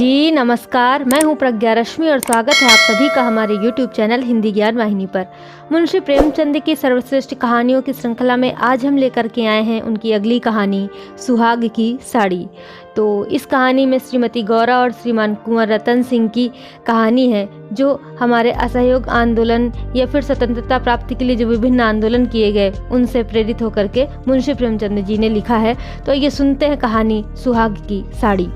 जी नमस्कार, मैं हूं प्रज्ञा रश्मि और स्वागत है आप सभी का हमारे YouTube चैनल हिंदी ज्ञान वाहिनी पर। मुंशी प्रेमचंद की सर्वश्रेष्ठ कहानियों की श्रृंखला में आज हम लेकर के आए हैं उनकी अगली कहानी सुहाग की साड़ी। तो इस कहानी में श्रीमती गौरा और श्रीमान कुंवर रतन सिंह की कहानी है, जो हमारे असहयोग आंदोलन या फिर स्वतंत्रता प्राप्ति के लिए जो विभिन्न आंदोलन किए गए उनसे प्रेरित होकर के मुंशी प्रेमचंद जी ने लिखा है। तो ये सुनते हैं कहानी सुहाग की साड़ी।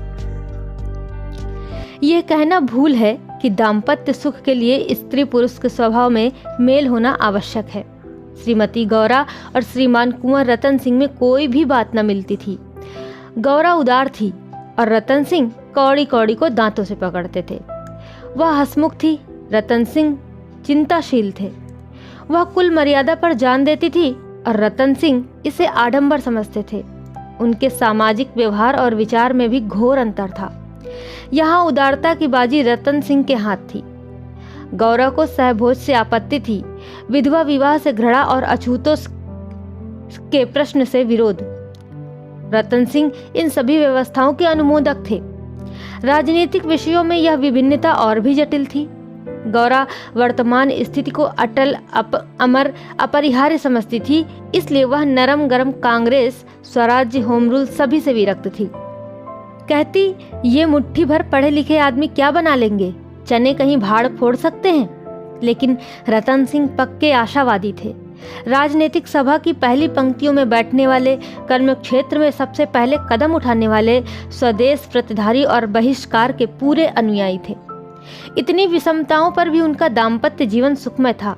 यह कहना भूल है कि दाम्पत्य सुख के लिए स्त्री पुरुष के स्वभाव में मेल होना आवश्यक है। श्रीमती गौरा और श्रीमान कुंवर रतन सिंह में कोई भी बात न मिलती थी। गौरा उदार थी और रतन सिंह कौड़ी कौड़ी को दांतों से पकड़ते थे। वह हंसमुख थी, रतन सिंह चिंताशील थे। वह कुल मर्यादा पर जान देती थी और रतन सिंह इसे आडंबर समझते थे। उनके सामाजिक व्यवहार और विचार में भी घोर अंतर था। यहाँ उदारता की बाजी रतन सिंह के हाथ थी। गौरा को सहभोज से आपत्ति थी, विधवा विवाह से घृणा और अछूतों के प्रश्न से विरोध। रतन सिंह इन सभी व्यवस्थाओं के अनुमोदक थे। राजनीतिक विषयों में यह विभिन्नता और भी जटिल थी। गौरा वर्तमान स्थिति को अटल अमर अपरिहार्य समझती थी, इसलिए वह नरम गरम कांग्रेस, स्वराज्य, होम रूल सभी से विरक्त थी। कहती, ये मुट्ठी भर पढ़े लिखे आदमी क्या बना लेंगे, चने कहीं भाड़ फोड़ सकते हैं। लेकिन रतन सिंह पक्के आशावादी थे। राजनीतिक सभा की पहली पंक्तियों में बैठने वाले, कर्म क्षेत्र में सबसे पहले कदम उठाने वाले, स्वदेश प्रतिधारी और बहिष्कार के पूरे अनुयायी थे। इतनी विषमताओं पर भी उनका दाम्पत्य जीवन सुखमय था।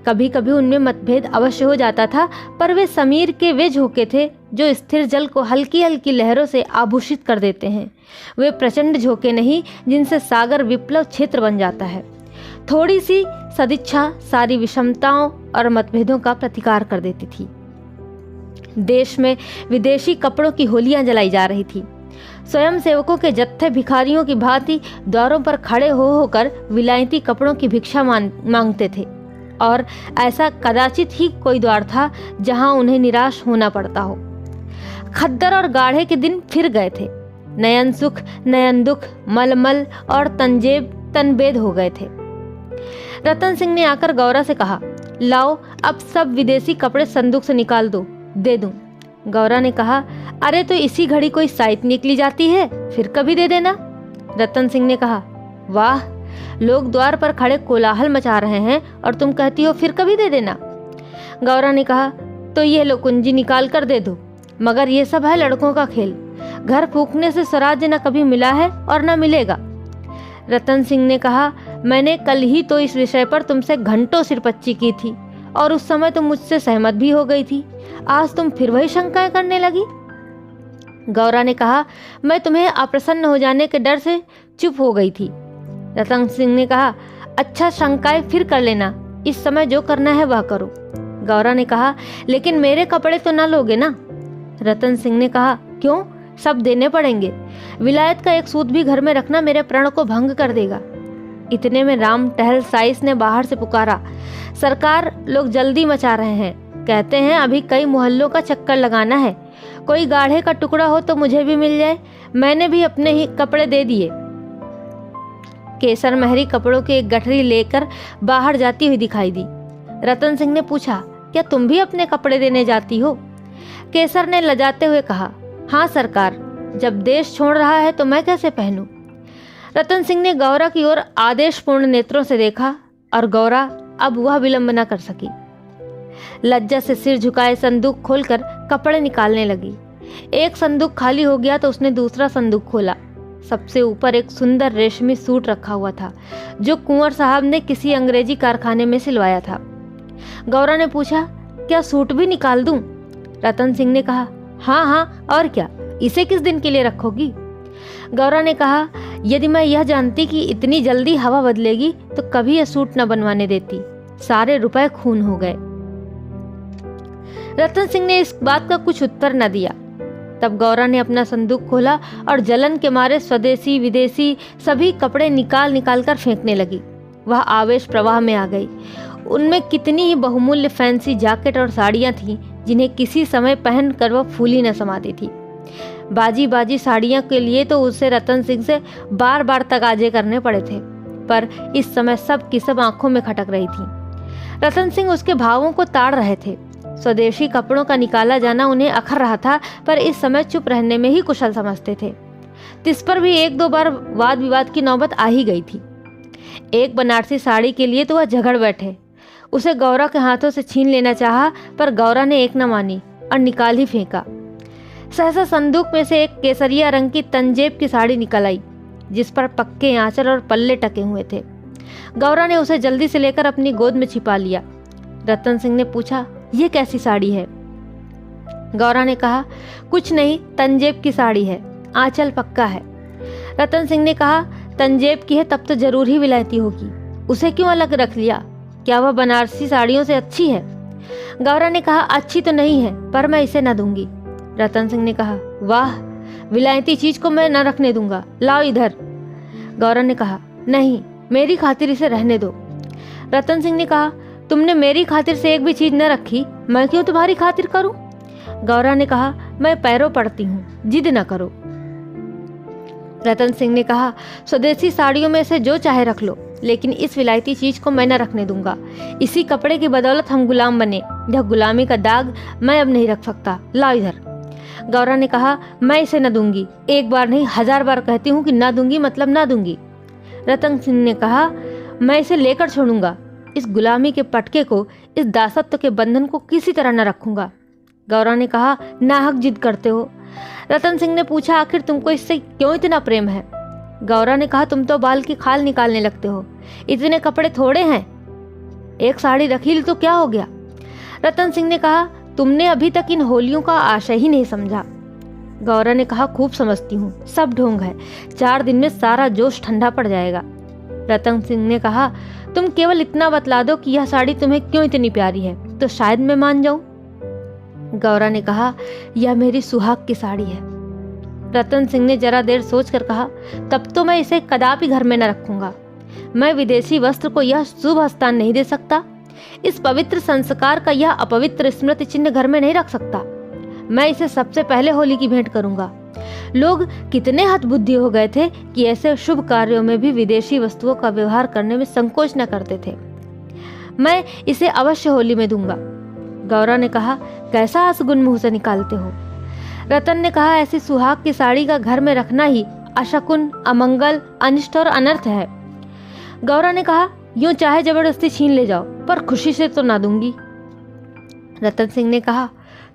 कभी कभी उनमें मतभेद अवश्य हो जाता था, पर वे समीर के वे झोंके थे जो स्थिर जल को हल्की हल्की लहरों से आभूषित कर देते हैं। वे प्रचंड झोंके नहीं जिनसे सागर विप्लव क्षेत्र बन जाता है। थोड़ी सी सदिच्छा सारी विषमताओं और मतभेदों का प्रतिकार कर देती थी। देश में विदेशी कपड़ों की होलियां जलाई जा रही थी। स्वयं सेवकों के जत्थे भिखारियों की भांति द्वारों पर खड़े हो होकर विलायती कपड़ों की भिक्षा मांगते थे, और ऐसा कदाचित ही कोई द्वार था जहां उन्हें निराश होना पड़ता हो। खद्दर और गाढ़े के दिन फिर गए थे। नयन सुख, नयन दुख, मलमल और तंजेब तनबेद हो गए थे। रतन सिंह ने आकर गौरा से कहा, लाओ अब सब विदेशी कपड़े संदूक से निकाल दो, दे दूं। गौरा ने कहा, अरे तो इसी घड़ी कोई साइत निकली जाती है, फिर कभी दे देना। रतन सिंह ने कहा, वाह, लोग द्वार पर खड़े कोलाहल मचा रहे हैं और तुम कहती हो फिर कभी दे देना। गौरा ने कहा, तो ये लो कुंजी निकाल कर दे दो, मगर ये सब है लड़कों का खेल। घर फूकने से स्वराज्य न कभी मिला है और न मिलेगा। रतन सिंह ने कहा, मैंने कल ही तो इस विषय पर तुमसे घंटों सिरपच्ची की थी और उस समय तुम मुझसे सहमत भी हो गई थी। आज तुम फिर वही शंकाएं करने लगी। गौरा ने कहा, मैं तुम्हें अप्रसन्न हो जाने के डर से चुप हो गई थी। रतन सिंह ने कहा, अच्छा, शंकाएं फिर कर लेना, इस समय जो करना है वह करो। गौरा ने कहा, लेकिन मेरे कपड़े तो ना लोगे ना। रतन सिंह ने कहा, क्यों, सब देने पड़ेंगे। विलायत का एक सूत भी घर में रखना मेरे प्रण को भंग कर देगा। इतने में राम टहल साइस ने बाहर से पुकारा, सरकार, लोग जल्दी मचा रहे हैं, कहते हैं अभी कई मोहल्लों का चक्कर लगाना है। कोई गाढ़े का टुकड़ा हो तो मुझे भी मिल जाए। मैंने भी अपने ही कपड़े दे दिए। केसर महरी कपड़ों की एक गठरी लेकर बाहर जाती हुई दिखाई दी। रतन सिंह ने पूछा, क्या तुम भी अपने कपड़े देने जाती हो? केसर ने लजाते हुए कहा, हाँ सरकार, जब देश छोड़ रहा है तो मैं कैसे पहनूं। रतन सिंह ने गौरा की ओर आदेशपूर्ण नेत्रों से देखा और गौरा अब वह विलंब न कर सकी। लज्जा से सिर झुकाए संदूक खोलकर कपड़े निकालने लगी। एक संदूक खाली हो गया तो उसने दूसरा संदूक खोला। सबसे ऊपर एक सुंदर रेशमी सूट रखा हुआ था, जो कुंवर साहब ने किसी अंग्रेजी कारखाने में सिलवाया था। गौरा ने पूछा, क्या सूट भी निकाल दूं? रतन सिंह ने कहा, हाँ हाँ, और क्या, इसे किस दिन के लिए रखोगी? गौरा ने कहा, यदि मैं यह जानती कि इतनी जल्दी हवा बदलेगी तो कभी यह सूट न बनवाने देती। सारे रुपए खून हो गए। रतन सिंह ने इस बात का कुछ उत्तर न दिया। तब गौरा ने अपना संदूक खोला और जलन के मारे स्वदेशी विदेशी सभी कपड़े निकाल कर फेंकने लगी। वह आवेश प्रवाह में आ गई। उनमें कितनी ही बहुमूल्य फैंसी जैकेट और साड़ियां थीं, जिन्हें किसी समय पहनकर वह फूली न समाती थी। बाजी बाजी साड़ियों के लिए तो उसे रतन सिंह से बार बार तगाजे करने पड़े थे, पर इस समय सब की सब आंखों में खटक रही थी। रतन सिंह उसके भावों को ताड़ रहे थे। स्वदेशी कपड़ों का निकाला जाना उन्हें अखर रहा था, पर इस समय चुप रहने में ही कुशल समझते थे। तिस पर भी एक दो बार वाद विवाद की नौबत आ ही गई थी। एक बनारसी साड़ी के लिए तो वह झगड़ बैठे। उसे गौरा के हाथों से छीन लेना चाहा, पर गौरा ने एक न मानी और निकाल ही फेंका। सहसा संदूक में से एक केसरिया रंग की तंजेब की साड़ी निकल आई, जिस पर पक्के आंचल और पल्ले टके हुए थे। गौरा ने उसे जल्दी से लेकर अपनी गोद में छिपा लिया। रतन सिंह ने पूछा, ये कैसी साड़ी है? गौरा ने कहा, कुछ नहीं, तंजेब की साड़ी है, आंचल पक्का है। रतन सिंह ने कहा, तंजेब की है तब तो जरूर ही विलायती होगी, उसे क्यों अलग रख लिया? क्या वह बनारसी साड़ियों से अच्छी है? गौरा ने कहा, अच्छी तो नहीं है, पर मैं इसे न दूंगी। रतन सिंह ने कहा, वाह, विलायती चीज को मैं न रखने दूंगा, लाओ इधर। गौरा ने कहा, नहीं, मेरी खातिर इसे रहने दो। रतन सिंह ने कहा, तुमने मेरी खातिर से एक भी चीज न रखी, मैं क्यों तुम्हारी खातिर करूं? गौरा ने कहा, मैं पैरों पड़ती हूँ, जिद न करो। रतन सिंह ने कहा, स्वदेशी साड़ियों में से जो चाहे रख लो, लेकिन इस विलायती चीज को मैं न रखने दूंगा। इसी कपड़े की बदौलत हम गुलाम बने, यह गुलामी का दाग मैं अब नहीं रख सकता, लाओ इधर। गौरा ने कहा, मैं इसे न दूंगी, एक बार नहीं 1000 बार कहती हूँ कि ना दूंगी मतलब ना दूंगी। रतन सिंह ने कहा, मैं इसे लेकर छोड़ूंगा, इस गुलामी के पटके को, इस दासत्व के बंधन को किसी तरह न रखूंगा। गौरा ने कहा, नाहक जिद करते हो। रतन सिंह ने पूछा, आखिर तुमको इससे क्यों इतना प्रेम है? गौरा ने कहा, तुम तो बाल की खाल निकालने लगते हो, इतने कपड़े थोड़े हैं, एक साड़ी रखी ली तो क्या हो गया? रतन सिंह ने कहा, तुमने अभी तक इन होलियों का आशय ही नहीं समझा। गौरा ने कहा, खूब समझती हूँ, सब ढोंग है, 4 दिन में सारा जोश ठंडा पड़ जाएगा। रतन सिंह ने कहा, तुम केवल इतना बतला दो कि यह साड़ी तुम्हें क्यों इतनी प्यारी है, तो शायद मैं मान जाऊं। गौरा ने कहा, यह मेरी सुहाग की साड़ी है। रतन सिंह ने जरा देर सोचकर कहा, तब तो मैं इसे कदापि घर में न रखूंगा। मैं विदेशी वस्त्र को यह शुभ स्थान नहीं दे सकता, इस पवित्र संस्कार का यह अपवित्र स्मृति चिन्ह घर में नहीं रख सकता। मैं इसे सबसे पहले होली की भेंट करूंगा। लोग कितने हतबुद्धि हो गए थे कि ऐसे शुभ कार्यों में भी विदेशी वस्तुओं का व्यवहार करने में संकोच न करते थे। मैं इसे अवश्य होली में दूंगा। गौरा ने कहा, कैसा आसगुन मुंह से निकालते हो? रतन ने कहा, ऐसी सुहाग की साड़ी का घर में रखना ही अशकुन, अमंगल, अनिष्ट और अनर्थ है। गौरा ने कहा, यूं चाहे जबरदस्ती छीन ले जाओ, पर खुशी से तो ना दूंगी। रतन सिंह ने कहा,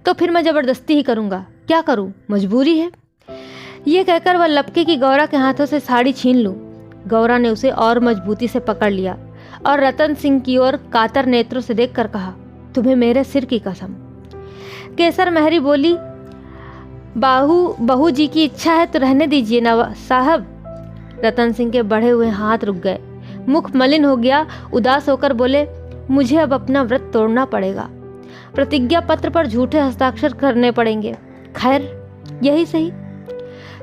तो फिर मैं जबरदस्ती ही करूंगा, क्या करूं, मजबूरी है। ये कहकर वह लपके की गौरा के हाथों से साड़ी छीन लूं। गौरा ने उसे और मजबूती से पकड़ लिया और रतन सिंह की ओर कातर नेत्रों से देखकर कहा, तुम्हें मेरे सिर की कसम। केसर महरी बोली, बहू जी की इच्छा है तो रहने दीजिए ना साहब। रतन सिंह के बढ़े हुए हाथ रुक गए, मुख मलिन हो गया, उदास होकर बोले, मुझे अब अपना व्रत तोड़ना पड़ेगा, प्रतिज्ञा पत्र पर झूठे हस्ताक्षर करने पड़ेंगे। खैर यही सही।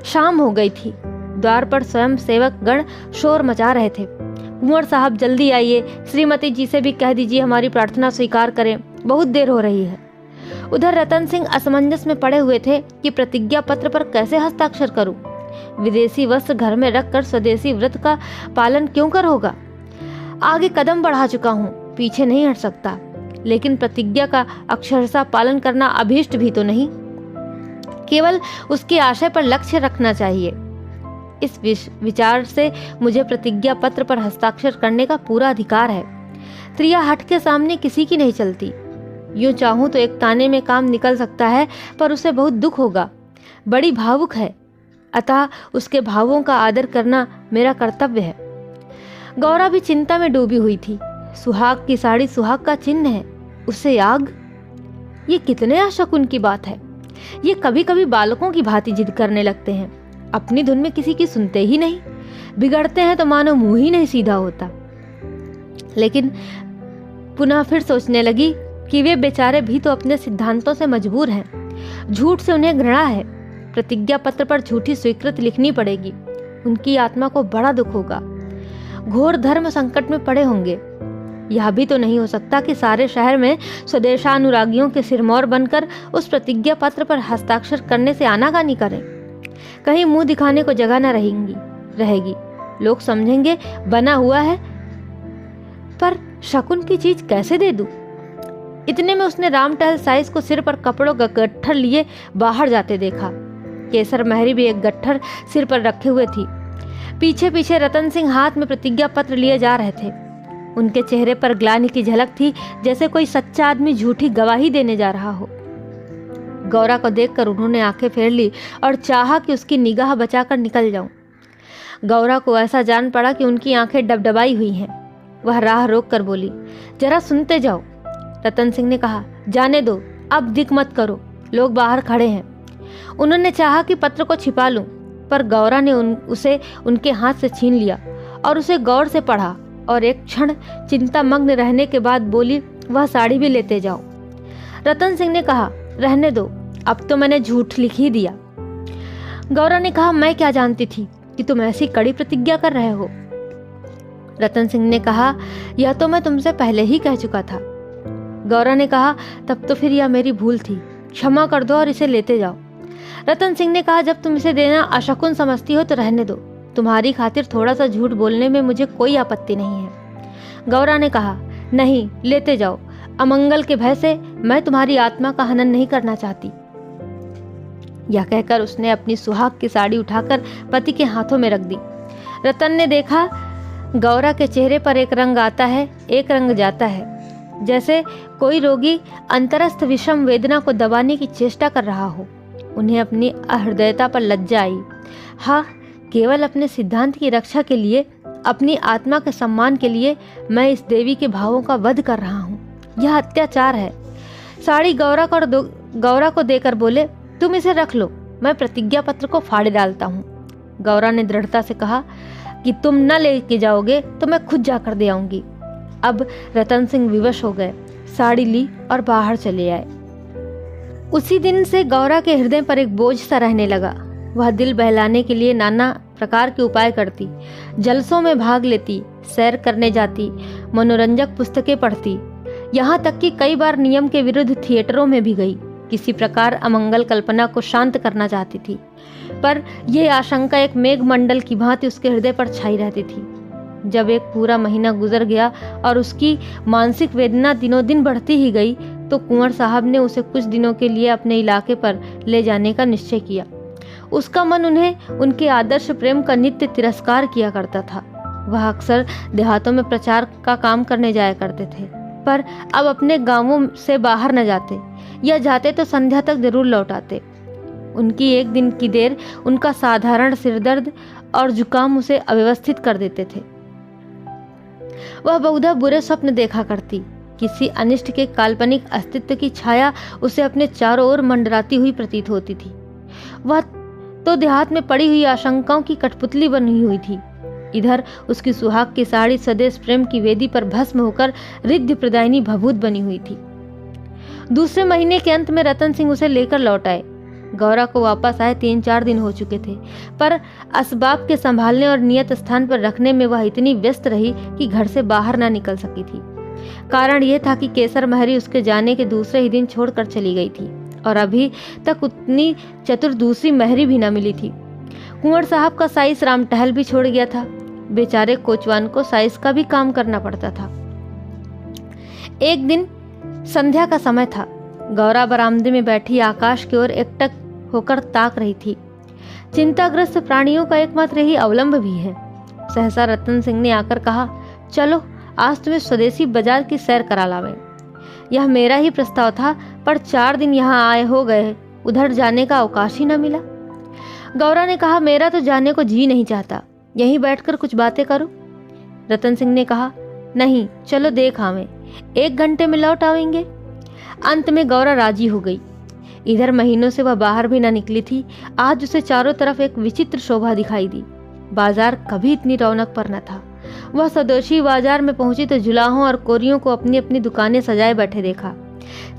शाम हो गई थी। द्वार पर स्वयं सेवक गण शोर मचा रहे थे। कुंवर साहब जल्दी आइए, श्रीमती जी से भी कह दीजिए हमारी प्रार्थना स्वीकार करें, बहुत देर हो रही है। उधर रतन सिंह असमंजस में पड़े हुए थे कि प्रतिज्ञा पत्र पर कैसे हस्ताक्षर करूं। विदेशी वस्त्र घर में रखकर स्वदेशी व्रत का पालन क्यों कर होगा। आगे कदम बढ़ा चुका हूं, पीछे नहीं हट सकता, लेकिन प्रतिज्ञा का अक्षरशः पालन करना अभीष्ट भी तो नहीं, केवल उसके आशय पर लक्ष्य रखना चाहिए। इस विचार से मुझे प्रतिज्ञा पत्र पर हस्ताक्षर करने का पूरा अधिकार है। त्रिया हट के सामने किसी की नहीं चलती। यूं चाहूं तो एक ताने में काम निकल सकता है, पर उसे बहुत दुख होगा। बड़ी भावुक है, अतः उसके भावों का आदर करना मेरा कर्तव्य है। गौरा भी चिंता में डूबी हुई थी। सुहाग की साड़ी सुहाग का चिन्ह है, उससे आग, ये कितने अशकुन की बात है। ये कभी कभी बालकों की भांति जिद करने लगते हैं, अपनी धुन में किसी की सुनते ही नहीं, बिगड़ते हैं तो मानो मुंह ही नहीं सीधा होता। लेकिन पुनः फिर सोचने लगी कि वे बेचारे भी तो अपने सिद्धांतों से मजबूर हैं। झूठ से उन्हें घृणा है। प्रतिज्ञा पत्र पर झूठी स्वीकृति लिखनी पड़ेगी। उनकी आत्मा को बड़ा दुख होगा, घोर धर्म संकट में पड़े होंगे। यह भी तो नहीं हो सकता कि सारे शहर में स्वदेशानुरागियों के सिरमौर बनकर उस प्रतिज्ञा पत्र पर हस्ताक्षर करने से आनाकानी करें। कहीं मुंह दिखाने को जगह न रहेगी। लोग समझेंगे बना हुआ है, पर शकुन की चीज कैसे दे दूं? इतने में उसने राम टहल साइज को सिर पर कपड़ों का गट्ठर लिए बाहर जाते देखा। केसर महरी भी एक गट्ठर सिर पर रखे हुए थी। पीछे पीछे रतन सिंह हाथ में प्रतिज्ञा पत्र लिए जा रहे थे। उनके चेहरे पर ग्लानि की झलक थी, जैसे कोई सच्चा आदमी झूठी गवाही देने जा रहा हो। गौरा को देखकर उन्होंने आंखें फेर ली और चाहा कि उसकी निगाह बचाकर निकल जाऊं। गौरा को ऐसा जान पड़ा कि उनकी आंखें डबडबाई हुई हैं। वह राह रोक कर बोली, जरा सुनते जाओ। रतन सिंह ने कहा, जाने दो, अब दिक मत करो, लोग बाहर खड़े हैं। उन्होंने चाहा कि पत्र को छिपा लूं, पर गौरा ने उसे उनके हाथ से छीन लिया और उसे गौर से पढ़ा और एक क्षण चिंतामग्न रहने के बाद बोली, वह साड़ी भी लेते जाओ। रतन सिंह ने कहा, रहने दो, अब तो मैंने झूठ लिख ही दिया। गौरा ने कहा, मैं क्या जानती थी कि तुम ऐसी कड़ी प्रतिज्ञा कर रहे हो। रतन सिंह ने कहा, यह तो मैं तुमसे पहले ही कह चुका था। गौरा ने कहा, तब तो फिर यह मेरी भूल थी, क्षमा कर दो और इसे लेते जाओ। रतन सिंह ने कहा, जब तुम इसे देना अशकुन समझती हो तो रहने दो, तुम्हारी खातिर थोड़ा सा झूठ बोलने में मुझे कोई आपत्ति नहीं है। गौरा ने कहा, नहीं, लेते जाओ, अमंगल के भय से मैं तुम्हारी आत्मा का हनन नहीं करना चाहती। यह कहकर उसने अपनी सुहाग की साड़ी उठाकर पति के हाथों में रख दी। रतन ने देखा, गौरा के चेहरे पर एक रंग आता है, एक रंग जाता है, जैसे कोई रोगी अंतरस्थ विषम वेदना को दबाने की चेष्टा कर रहा हो। उन्हें अपनी अहृदयता पर लज्जा आई। हाँ, केवल अपने सिद्धांत की रक्षा के लिए, अपनी आत्मा के सम्मान के लिए मैं इस देवी के भावों का वध कर रहा हूँ। यह अत्याचार है। साड़ी गौरा को देकर बोले, तुम इसे रख लो, मैं प्रतिज्ञा पत्र को फाड़े डालता हूँ। गौरा ने दृढ़ता से कहा कि तुम न लेके जाओगे तो मैं खुद जाकर दे आऊंगी। अब रतन सिंह विवश हो गए, साड़ी ली और बाहर चले आए। उसी दिन से गौरा के हृदय पर एक बोझ सा रहने लगा। वह दिल बहलाने के लिए नाना प्रकार के उपाय करती, जलसों में भाग लेती, सैर करने जाती, मनोरंजक पुस्तकें पढ़ती, यहाँ तक कि कई बार नियम के विरुद्ध थिएटरों में भी गई। किसी प्रकार अमंगल कल्पना को शांत करना चाहती थी, पर यह आशंका एक मेघमंडल की भांति उसके हृदय पर छाई रहती थी। जब एक पूरा महीना गुजर गया और उसकी मानसिक वेदना दिनों दिन बढ़ती ही गई, तो कुंवर साहब ने उसे कुछ दिनों के लिए अपने इलाके पर ले जाने का निश्चय किया। उसका मन उन्हें उनके आदर्श प्रेम का नित्य तिरस्कार किया करता था। वह अक्सर देहातों में प्रचार का काम करने जाया करते थे, पर अब अपने गांवों से बाहर न जाते, या जाते तो संध्या तक जरूर लौट आते। उनकी एक दिन की देर उनका साधारण सिरदर्द और जुकाम उसे अव्यवस्थित कर देते थे। वह बहुधा बुरे स्वप्न देखा करती। किसी अनिष्ट के काल्पनिक अस्तित्व की छाया उसे अपने चारों ओर मंडराती हुई प्रतीत होती थी। वह तो देहात में पड़ी हुई आशंकाओं की कठपुतली बनी हुई थी। इधर उसकी सुहाग की साड़ी स्वदेश प्रेम की वेदी पर भस्म होकर रिद्धि प्रदायिनी भभूत बनी हुई थी। दूसरे महीने के अंत में रतन सिंह उसे लेकर लौट आए। गौरा को वापस आए 3-4 दिन हो चुके थे, पर असबाब के संभालने और नियत स्थान पर रखने में वह इतनी व्यस्त रही कि घर से बाहर न निकल सकी थी। कारण यह था कि केसर महरी उसके जाने के दूसरे ही दिन छोड़कर चली गई थी और अभी तक उतनी चतुर दूसरी महरी भी न मिली थी। कुंवर साहब का साइस राम टहल भी छोड़ गया था। बेचारे कोचवान को साइस का भी काम करना पड़ता था। एक दिन संध्या का समय था। गौरा बरामदे में बैठी आकाश की ओर एकटक होकर ताक रही थी। चिंताग्रस्त प्राणियों का एकमात्र यही अवलंब भी है। सहसा रतन सिंह ने आकर कहा, चलो आज तुम्हें स्वदेशी बाजार की सैर करा लावे। यह मेरा ही प्रस्ताव था, पर 4 दिन यहाँ आए हो गए, उधर जाने का अवकाश ही न मिला। गौरा ने कहा, मेरा तो जाने को जी नहीं चाहता, यहीं बैठकर कुछ बातें करो। रतन सिंह ने कहा, नहीं, चलो देख आवें, 1 घंटे में लौट आवेंगे। अंत में गौरा राजी हो गई। इधर महीनों से वह बाहर भी न निकली थी। आज उसे चारों तरफ एक विचित्र शोभा दिखाई दी। बाजार कभी इतनी रौनक पर न था। वह स्वदेशी बाजार में पहुंची तो जुलाहों और कोरियों को अपनी अपनी दुकानें सजाए बैठे देखा।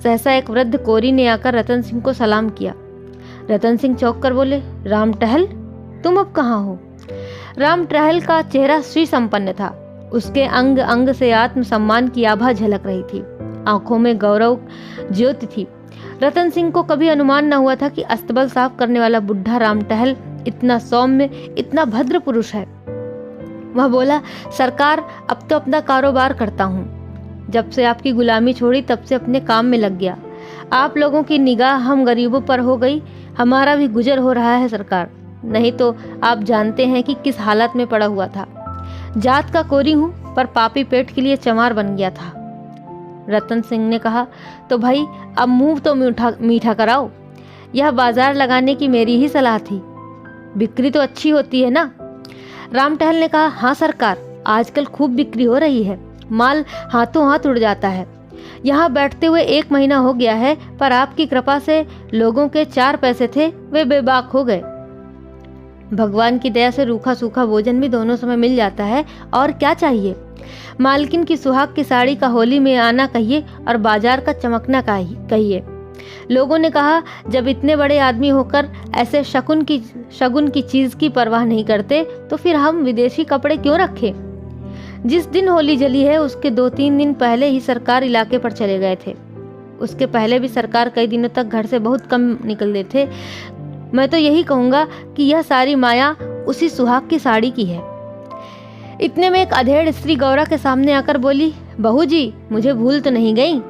सहसा एक वृद्ध कोरी ने आकर रतन सिंह को सलाम किया। रतन सिंह चौंक कर बोले, राम टहल, तुम अब कहाँ हो? राम टहल का चेहरा श्री संपन्न था। उसके अंग अंग से आत्मसम्मान की आभा झलक रही थी। आंखों में गौरव ज्योति थी। रतन सिंह को कभी अनुमान न हुआ था कि अस्तबल साफ करने वाला बुढ़ा राम टहल इतना सौम्य, इतना भद्र पुरुष है। वह बोला, सरकार अब तो अपना कारोबार करता हूँ। जब से आपकी गुलामी छोड़ी तब से अपने काम में लग गया। आप लोगों की निगाह हम गरीबों पर हो गई, हमारा भी गुजर हो रहा है सरकार। नहीं तो आप जानते हैं कि किस हालत में पड़ा हुआ था। जात का कोरी हूँ पर पापी पेट के लिए चमार बन गया था। रतन सिंह ने कहा, तो भाई अब मुंह तो मीठा कराओ। यह बाजार लगाने की मेरी ही सलाह थी, बिक्री तो अच्छी होती है ना। राम टहल ने कहा, हाँ सरकार, आजकल खूब बिक्री हो रही है, माल हाथों हाथ उड़ जाता है। यहाँ बैठते हुए 1 महीना हो गया है, पर आपकी कृपा से लोगों के 4 पैसे थे वे बेबाक हो गए। भगवान की दया से रूखा सूखा भोजन भी दोनों समय मिल जाता है, और क्या चाहिए। मालकिन की सुहाग की साड़ी का होली में आना कहिए और बाजार का चमकना कहिए। लोगों ने कहा, जब इतने बड़े आदमी होकर ऐसे शगुन की चीज की परवाह नहीं करते तो फिर हम विदेशी कपड़े क्यों रखें। जिस दिन होली जली है उसके 2-3 दिन पहले ही सरकार इलाके पर चले गए थे। उसके पहले भी सरकार कई दिनों तक घर से बहुत कम निकलते थे। मैं तो यही कहूँगा कि यह सारी माया उसी सुहाग की साड़ी की है। इतने में एक अधेड़ स्त्री गौरा के सामने आकर बोली, बहू जी, मुझे भूल तो नहीं गई।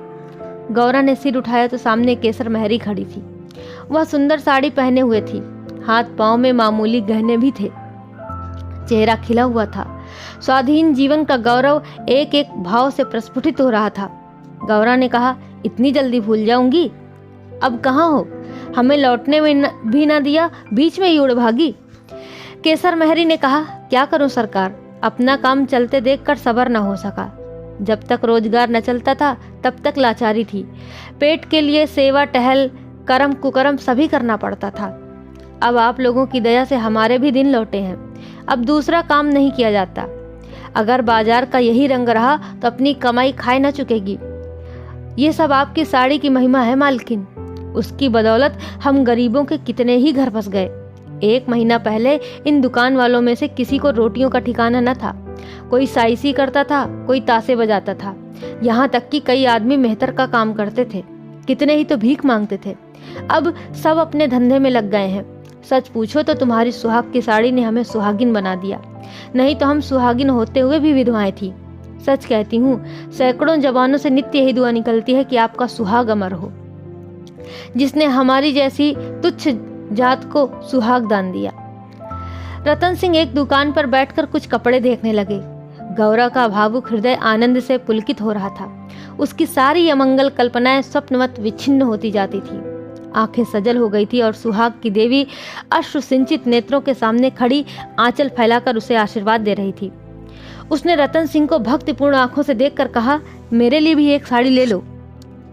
गौरा ने सिर उठाया तो सामने केसर महरी खड़ी थी। वह सुंदर साड़ी पहने हुए थी, हाथ पांव में मामूली गहने भी थे, चेहरा खिला हुआ था। स्वाधीन जीवन का गौरव एक एक भाव से प्रस्फुटित हो रहा था। गौरा ने कहा, इतनी जल्दी भूल जाऊंगी? अब कहाँ हो? हमें लौटने में भी ना दिया, बीच में ही उड़ भागी। केसर महरी ने कहा, क्या करूं सरकार, अपना काम चलते देखकर सब्र न हो सका। जब तक रोजगार न चलता था तब तक लाचारी थी। पेट के लिए सेवा टहल कर्म कुकर्म सभी करना पड़ता था। अब आप लोगों की दया से हमारे भी दिन लौटे हैं। अब दूसरा काम नहीं किया जाता। अगर बाजार का यही रंग रहा तो अपनी कमाई खाए न चुकेगी। ये सब आपकी साड़ी की महिमा है मालकिन। उसकी बदौलत हम गरीबों के कितने ही घर फंस गए। 1 महीना पहले इन दुकान वालों में से किसी को रोटियों का ठिकाना न था। कोई साइसी करता था, कोई तासे बजाता था, यहाँ तक कि कई आदमी मेहतर का काम करते थे, कितने ही तो भीख मांगते थे। अब सब अपने धंधे में लग गए हैं। सच पूछो तो तुम्हारी सुहाग की साड़ी ने हमें सुहागिन बना दिया, नहीं तो हम सुहागिन होते हुए भी विधवाएं थी। सच कहती हूँ, सैकड़ों जवानों से नित्य यही दुआ निकलती है कि आपका सुहाग अमर हो, जिसने हमारी जैसी तुच्छ जात को सुहाग दान दिया। रतन सिंह एक दुकान पर बैठकर कुछ कपड़े देखने लगे। गौरा का भावुक हृदय आनंद से पुलकित हो रहा था। उसकी सारी अमंगल कल्पनाएं स्वप्नवत विच्छिन्न होती जाती थी। आंखें सजल हो गई थी और सुहाग की देवी अश्रु सिंचित नेत्रों के सामने खड़ी आंचल फैलाकर उसे आशीर्वाद दे रही थी। उसने रतन सिंह को भक्तिपूर्ण आंखों से देखकर कहा, मेरे लिए भी एक साड़ी ले लो।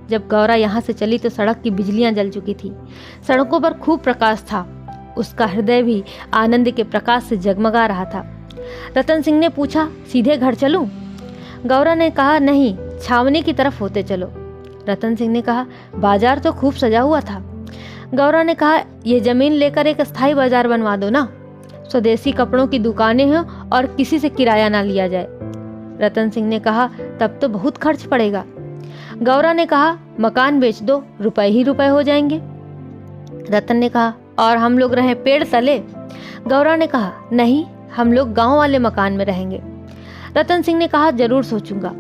जब गौरा यहाँ से चली तो सड़क की बिजलियां जल चुकी थी। सड़कों पर खूब प्रकाश था। उसका हृदय भी आनंद के प्रकाश से जगमगा रहा था। रतन सिंह ने पूछा, सीधे घर चलूं? गौरा ने कहा, नहीं, छावनी की तरफ होते चलो। रतन सिंह ने कहा, बाजार तो खूब सजा हुआ था। गौरा ने कहा, ये जमीन लेकर एक स्थायी बाजार बनवा दो ना, स्वदेशी कपड़ों की दुकानें हों और किसी से किराया ना लिया जाए। रतन सिंह ने कहा, तब तो बहुत खर्च पड़ेगा। गौरा ने कहा, मकान बेच दो, रुपए ही रुपए हो जाएंगे। रतन ने कहा, और हम लोग रहें पेड़ तले? गौरा ने कहा, नहीं, हम लोग गांव वाले मकान में रहेंगे। रतन सिंह ने कहा, जरूर सोचूंगा।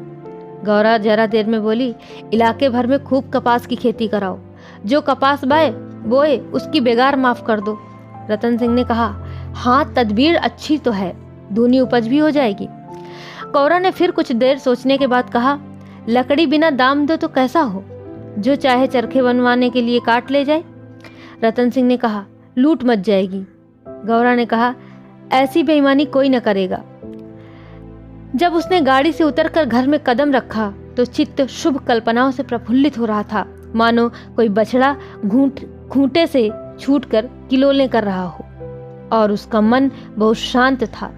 गौरा जरा देर में बोली, इलाके भर में खूब कपास की खेती कराओ, जो कपास बोए उसकी बेगार माफ कर दो। रतन सिंह ने कहा, हाँ, तदबीर अच्छी तो है, दूनी उपज भी हो जाएगी। गौरा ने फिर कुछ देर सोचने के बाद कहा, लकड़ी बिना दाम दो तो कैसा हो, जो चाहे चरखे बनवाने के लिए काट ले जाए। रतन सिंह ने कहा, लूट मच जाएगी। गौरा ने कहा, ऐसी बेईमानी कोई न करेगा। जब उसने गाड़ी से उतरकर घर में कदम रखा तो चित्त शुभ कल्पनाओं से प्रफुल्लित हो रहा था, मानो कोई बछड़ा खूंटे से छूटकर किलोले कर रहा हो, और उसका मन बहुत शांत था।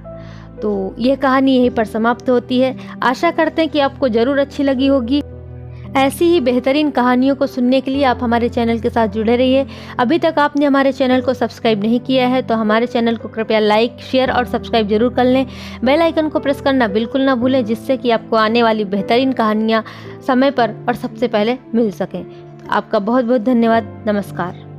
तो यह कहानी यहीं पर समाप्त होती है। आशा करते हैं कि आपको जरूर अच्छी लगी होगी। ऐसी ही बेहतरीन कहानियों को सुनने के लिए आप हमारे चैनल के साथ जुड़े रहिए। अभी तक आपने हमारे चैनल को सब्सक्राइब नहीं किया है तो हमारे चैनल को कृपया लाइक, शेयर और सब्सक्राइब जरूर कर लें। बेल आइकन को प्रेस करना बिल्कुल ना भूलें, जिससे कि आपको आने वाली बेहतरीन कहानियाँ समय पर और सबसे पहले मिल सकें। आपका बहुत बहुत धन्यवाद। नमस्कार।